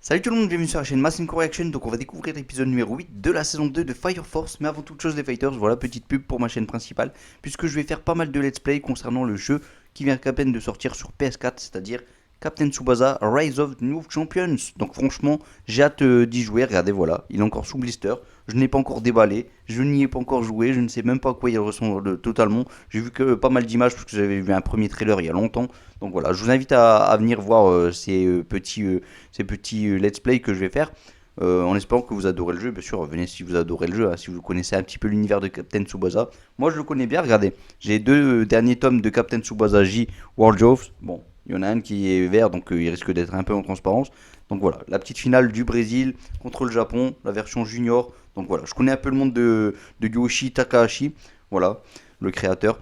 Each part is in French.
Salut tout le monde, bienvenue sur la chaîne Massive Correction. Donc on va découvrir l'épisode numéro 8 de la saison 2 de Fire Force. Mais avant toute chose les fighters, voilà, petite pub pour ma chaîne principale, puisque je vais faire pas mal de let's play concernant le jeu qui vient à peine de sortir sur PS4, c'est-à-dire Captain Tsubasa Rise of the New Champions. Donc franchement, j'ai hâte d'y jouer. Regardez, voilà, il est encore sous blister. Je n'ai pas encore déballé, je n'y ai pas encore joué, je ne sais même pas à quoi il ressemble totalement. J'ai vu que pas mal d'images parce que j'avais vu un premier trailer il y a longtemps. Donc voilà, je vous invite à venir voir ces petits let's play que je vais faire. En espérant que vous adorez le jeu, bien sûr, venez si vous adorez le jeu, hein, si vous connaissez un petit peu l'univers de Captain Tsubasa. Moi je le connais bien, regardez, j'ai les deux derniers tomes de Captain Tsubasa J World of. Bon, il y en a un qui est vert, donc il risque d'être un peu en transparence. Donc voilà, la petite finale du Brésil contre le Japon, la version junior. Donc voilà, je connais un peu le monde de Yoshi Takahashi, voilà, le créateur.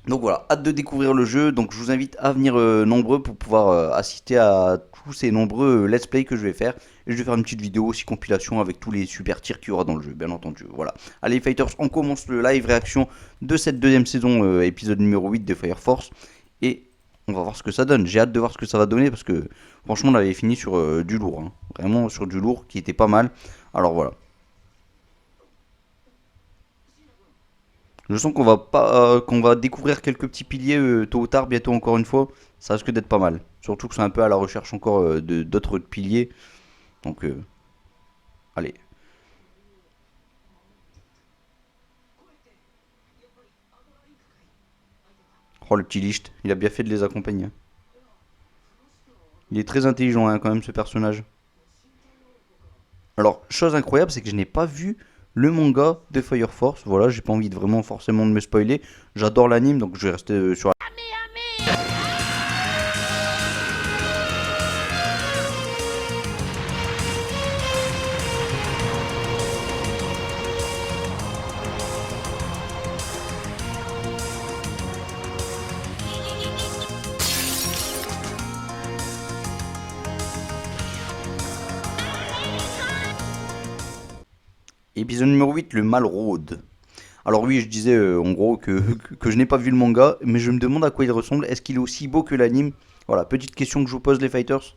Donc voilà, hâte de découvrir le jeu. Donc je vous invite à venir nombreux pour pouvoir assister à tous ces nombreux let's play que je vais faire. Et je vais faire une petite vidéo aussi compilation avec tous les super tirs qu'il y aura dans le jeu, bien entendu. Voilà. Allez fighters, on commence le live réaction de cette deuxième saison, épisode numéro 8 de Fire Force. Et on va voir ce que ça donne. J'ai hâte de voir ce que ça va donner parce que franchement on avait fini sur du lourd, hein. Vraiment sur du lourd qui était pas mal. Alors voilà. Je sens qu'on va pas, qu'on va découvrir quelques petits piliers tôt ou tard, bientôt encore une fois. Ça risque d'être pas mal. Surtout que c'est un peu à la recherche encore de d'autres piliers. Donc, allez. Oh, le petit Licht, il a bien fait de les accompagner, hein. Il est très intelligent, hein, quand même, ce personnage. Alors, chose incroyable, c'est que je n'ai pas vu le manga de Fire Force. Voilà, j'ai pas envie de vraiment forcément de me spoiler. J'adore l'anime, donc je vais rester sur. Épisode numéro 8, le mal rôde. Alors oui, je disais en gros que je n'ai pas vu le manga, mais je me demande à quoi il ressemble. Est-ce qu'il est aussi beau que l'anime? Voilà, petite question que je vous pose les fighters.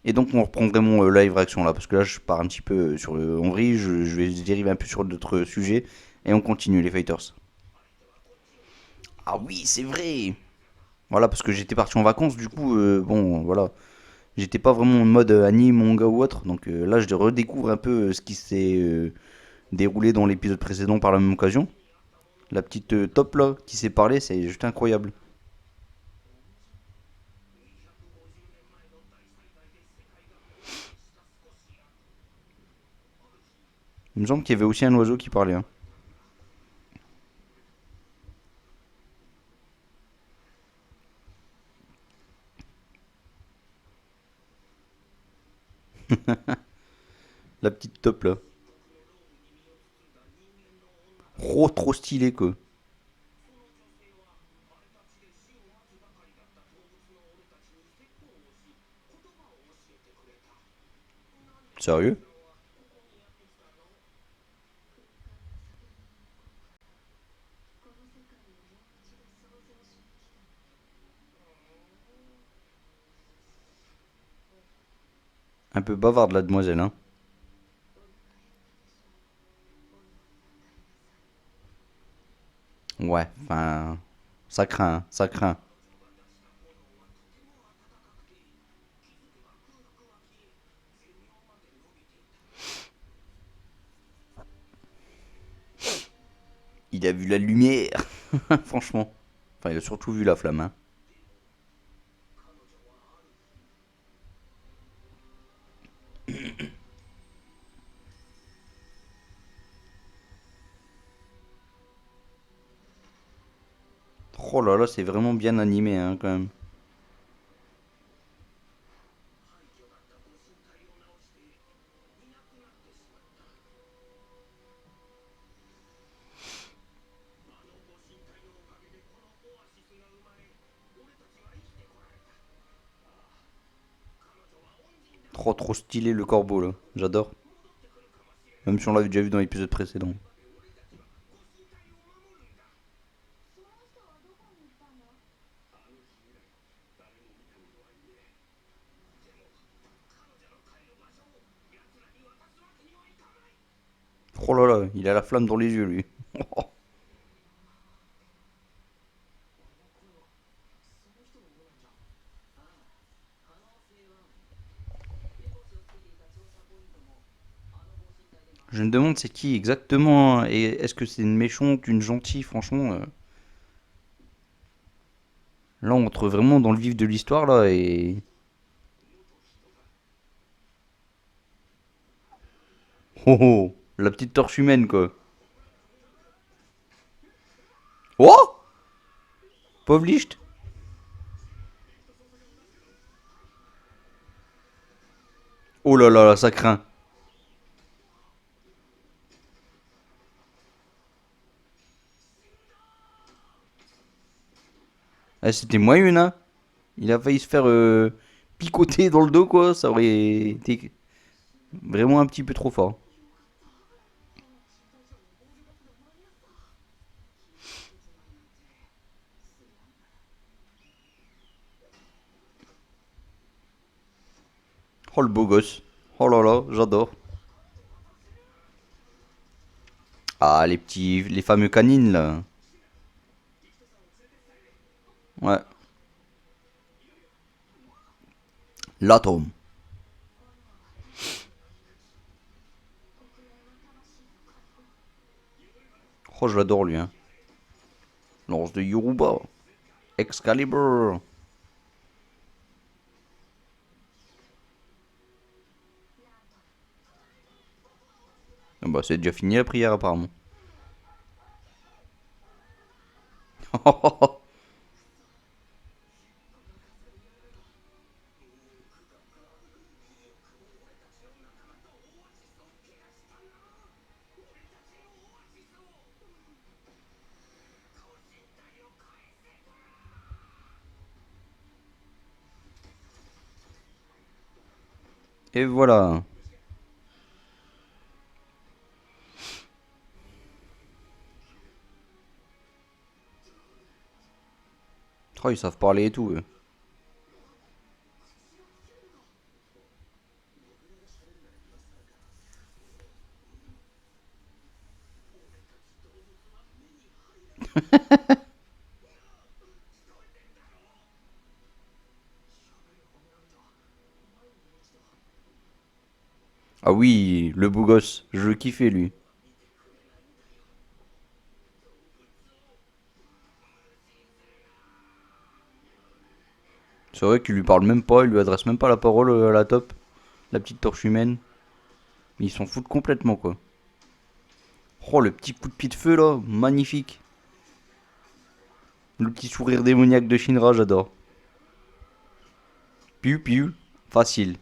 Et donc on reprend vraiment live réaction là, parce que là je pars un petit peu sur le... En vrille, je vais dériver un peu sur d'autres sujets, et on continue les fighters. Ah oui, c'est vrai. Voilà, parce que j'étais parti en vacances, du coup, bon, voilà. J'étais pas vraiment en mode anime, manga ou autre, donc là je redécouvre un peu ce qui s'est déroulé dans l'épisode précédent par la même occasion. La petite top là qui s'est parlé, c'est juste incroyable. Il me semble qu'il y avait aussi un oiseau qui parlait, hein. La petite top là. Oh, trop stylé quoi. Sérieux? Un peu bavarde la demoiselle, hein. Ouais, enfin, ça craint, hein, ça craint. Il a vu la lumière, franchement. Enfin, il a surtout vu la flamme, hein. Oh là là, c'est vraiment bien animé, hein, quand même. Trop stylé le corbeau là, j'adore. Même si on l'avait déjà vu dans l'épisode précédent. Oh là là, il a la flamme dans les yeux, lui. Je me demande c'est qui exactement, hein, et est-ce que c'est une méchante, une gentille, franchement. Là, on entre vraiment dans le vif de l'histoire, là, et. Oh oh, la petite torche humaine, quoi. Oh, pauvre Licht. Oh là là, ça craint. Ah, c'était moyen, hein. Il a failli se faire picoter dans le dos, quoi. Ça aurait été vraiment un petit peu trop fort. Oh, le beau gosse. Oh là là, j'adore. Ah, les petits, les fameux canines, là. Ouais. L'atome. Oh, je l'adore, lui, hein. Lance de Yoruba. Excalibur. Ah bah, c'est déjà fini la prière, apparemment. Et voilà. Oh, ils savent parler et tout, eux. Ah oui, le beau gosse. Je le kiffais, lui. C'est vrai qu'il lui parle même pas, il lui adresse même pas la parole à la top. La petite torche humaine. Ils s'en foutent complètement, quoi. Oh, le petit coup de pied de feu, là. Magnifique. Le petit sourire démoniaque de Shinra, j'adore. Piu, piu. Facile.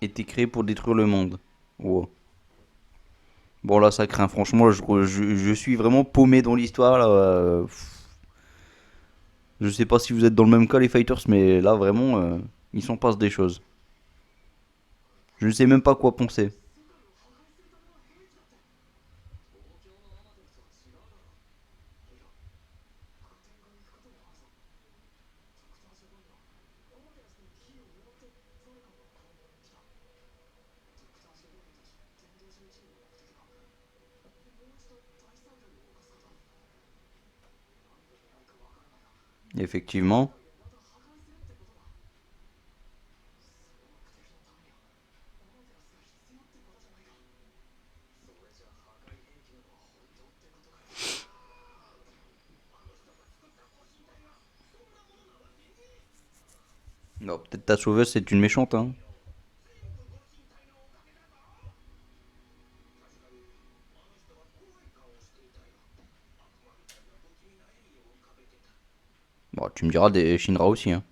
Été créé pour détruire le monde. Wow. Bon, là, ça craint. Franchement, je suis vraiment paumé dans l'histoire, là. Je sais pas si vous êtes dans le même cas, les fighters, mais là, vraiment, il s'en passe des choses. Je ne sais même pas quoi penser. Effectivement. Non, peut-être ta sauveuse, c'est une méchante, hein. Bon, tu me diras des Shinra aussi, hein.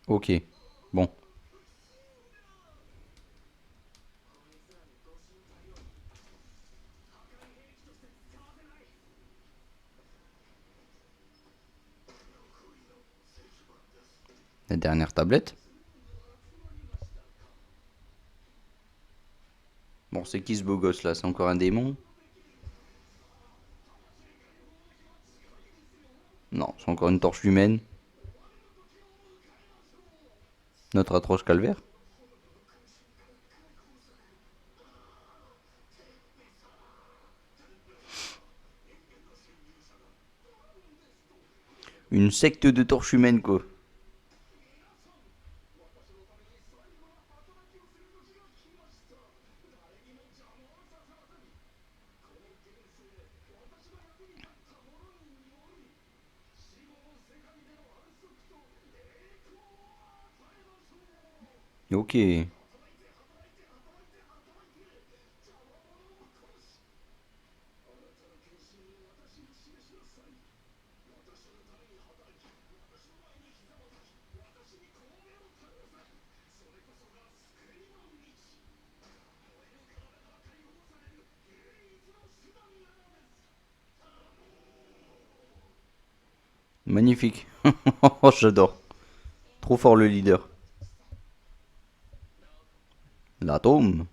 Ok. Bon. La dernière tablette. Bon, c'est qui ce beau gosse là? C'est encore un démon? Non, c'est encore une torche humaine. Notre atroce calvaire. Une secte de torches humaines, quoi. Ok. Magnifique. Oh, j'adore. Trop fort le leader. L'atome.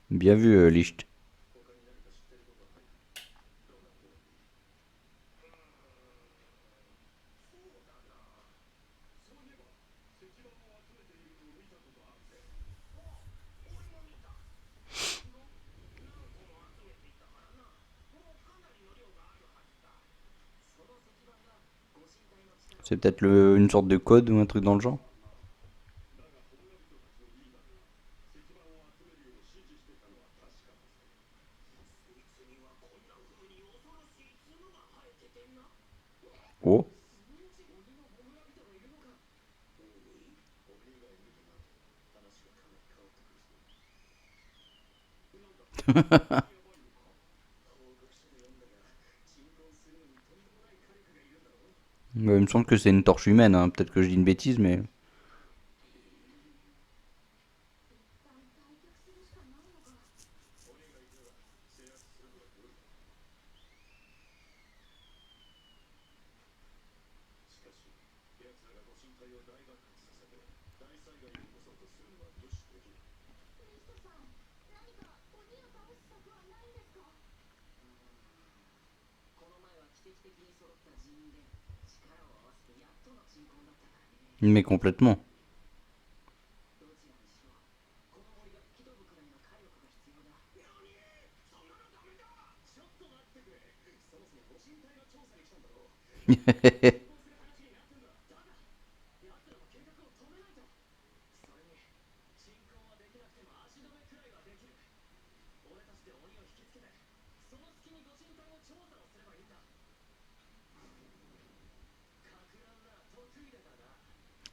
Bien vu, Licht. C'est peut-être une sorte de code ou un truc dans le genre. Oh. Il me semble que c'est une torche humaine, hein. Peut-être que je dis une bêtise, mais. Mais complètement.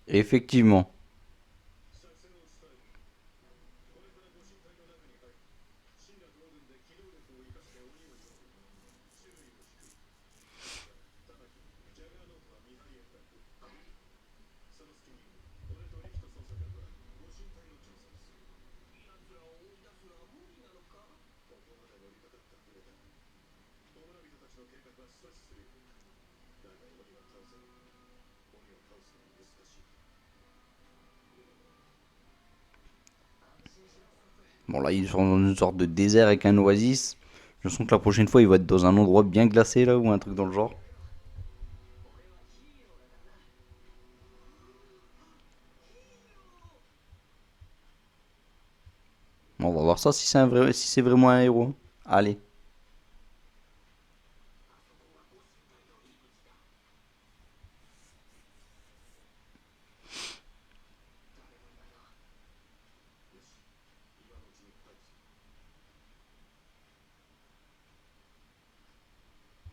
Effectivement. Bon, là, ils sont dans une sorte de désert avec un oasis. Je sens que la prochaine fois, il va être dans un endroit bien glacé, là, ou un truc dans le genre. Bon, on va voir ça si c'est si c'est vraiment un héros. Allez.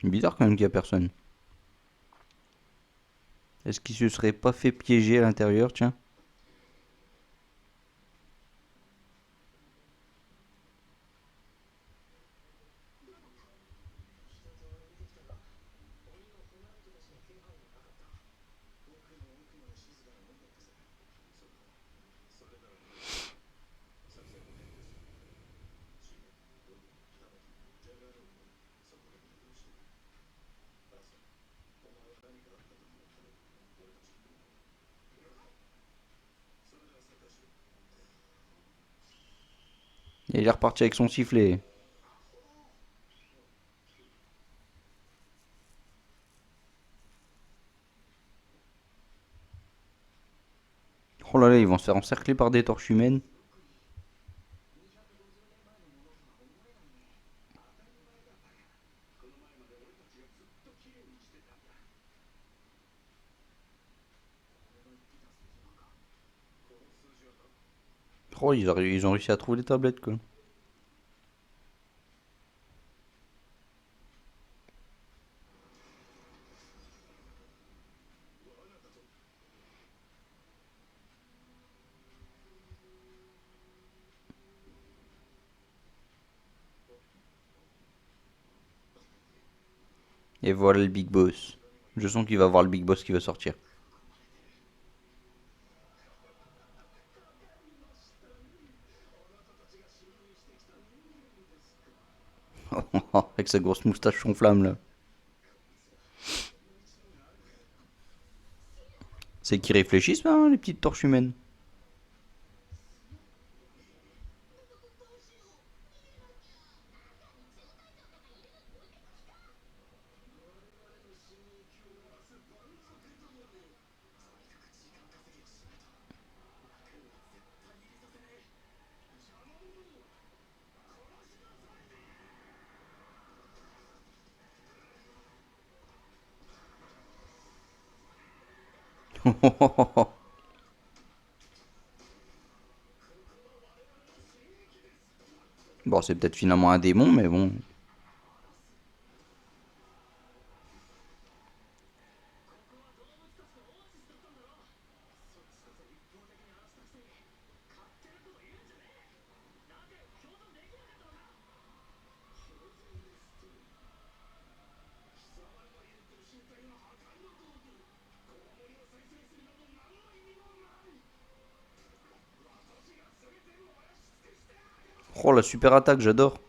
Bizarre quand même qu'il y a personne. Est-ce qu'il se serait pas fait piéger à l'intérieur, tiens? Et il est reparti avec son sifflet. Oh là là, ils vont se faire encercler par des torches humaines. Oh, ils ont réussi à trouver les tablettes, quoi. Et voilà le Big Boss. Je sens qu'il va voir le Big Boss qui va sortir. Avec sa grosse moustache son flamme là. C'est qu'ils réfléchissent, hein, les petites torches humaines. Bon, c'est peut-être finalement un démon, mais bon. Oh, la super attaque, j'adore.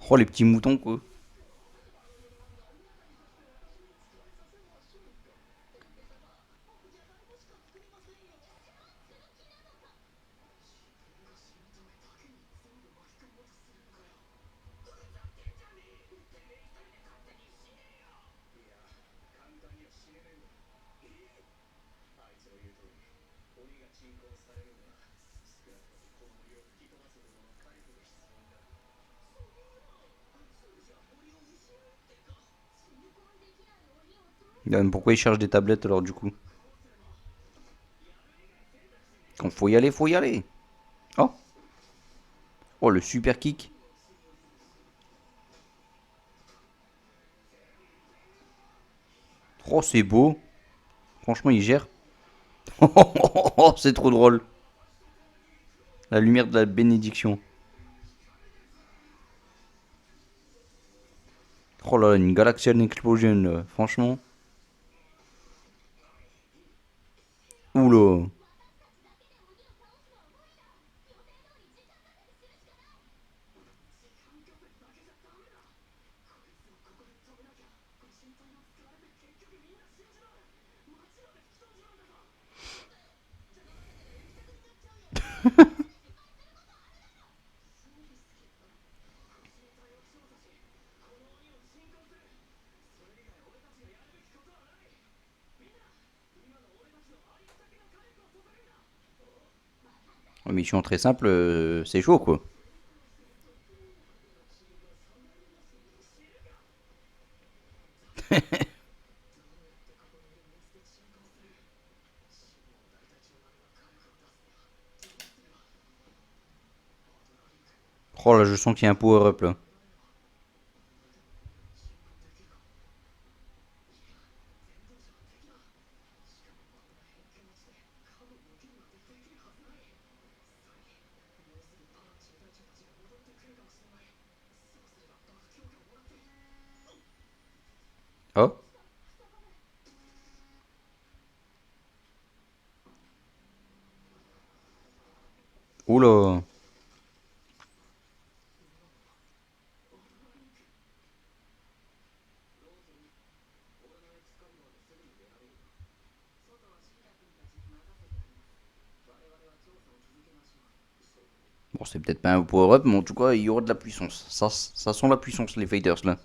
Oh, les petits moutons, quoi. Pourquoi ils cherchent des tablettes alors, du coup? Quand faut y aller, faut y aller. Oh, oh, le super kick. Oh, c'est beau. Franchement, il gère. Oh, c'est trop drôle. La lumière de la bénédiction. Oh là là, une Galaxian Explosion, là. Franchement. Oula. Une mission très simple, c'est chaud quoi. Oh là, je sens qu'il y a un power-up là. Oh, oula. Bon, c'est peut-être pas un power-up, mais en tout cas, il y aura de la puissance. Ça sent la puissance, les fighters là.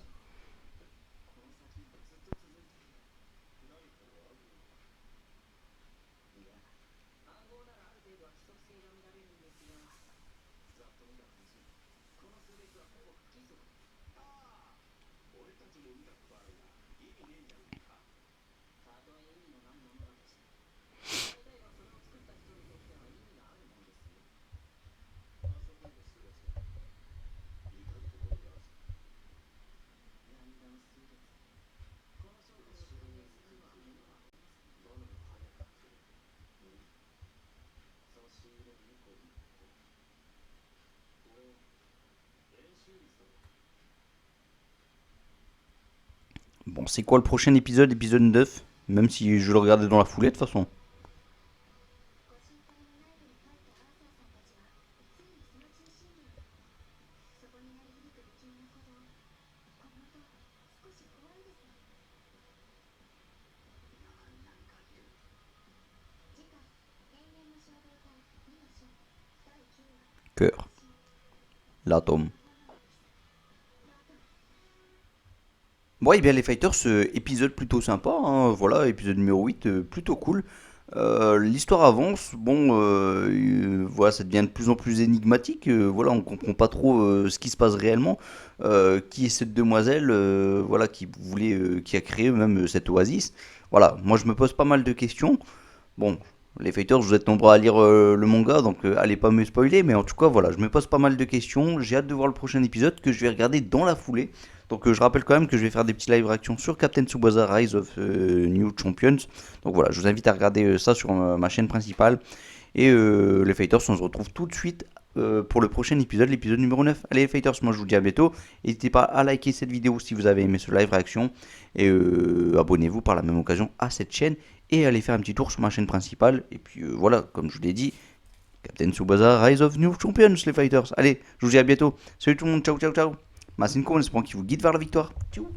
Bon, c'est quoi le prochain épisode, épisode 9? Même si je le regardais dans la foulée de toute façon. Cœur. L'atome. Bon, et bien les fighters, épisode plutôt sympa, hein, voilà, épisode numéro 8, plutôt cool. L'histoire avance, bon, voilà, ça devient de plus en plus énigmatique, voilà, on comprend pas trop ce qui se passe réellement. Qui est cette demoiselle, voilà, qui a créé même cette oasis. Voilà, moi je me pose pas mal de questions. Bon, les fighters, vous êtes nombreux à lire le manga, donc allez pas me spoiler, mais en tout cas, voilà, je me pose pas mal de questions. J'ai hâte de voir le prochain épisode que je vais regarder dans la foulée. Donc je rappelle quand même que je vais faire des petits live réactions sur Captain Tsubasa Rise of New Champions. Donc voilà, je vous invite à regarder ça sur ma chaîne principale. Et les fighters, on se retrouve tout de suite pour le prochain épisode, l'épisode numéro 9. Allez les fighters, moi je vous dis à bientôt. N'hésitez pas à liker cette vidéo si vous avez aimé ce live réaction. Et abonnez-vous par la même occasion à cette chaîne. Et allez faire un petit tour sur ma chaîne principale. Et puis voilà, comme je vous l'ai dit, Captain Tsubasa Rise of New Champions, les fighters. Allez, je vous dis à bientôt. Salut tout le monde, ciao ciao ciao. Masenko, on espère qu'il vous guide vers la victoire. Tchou.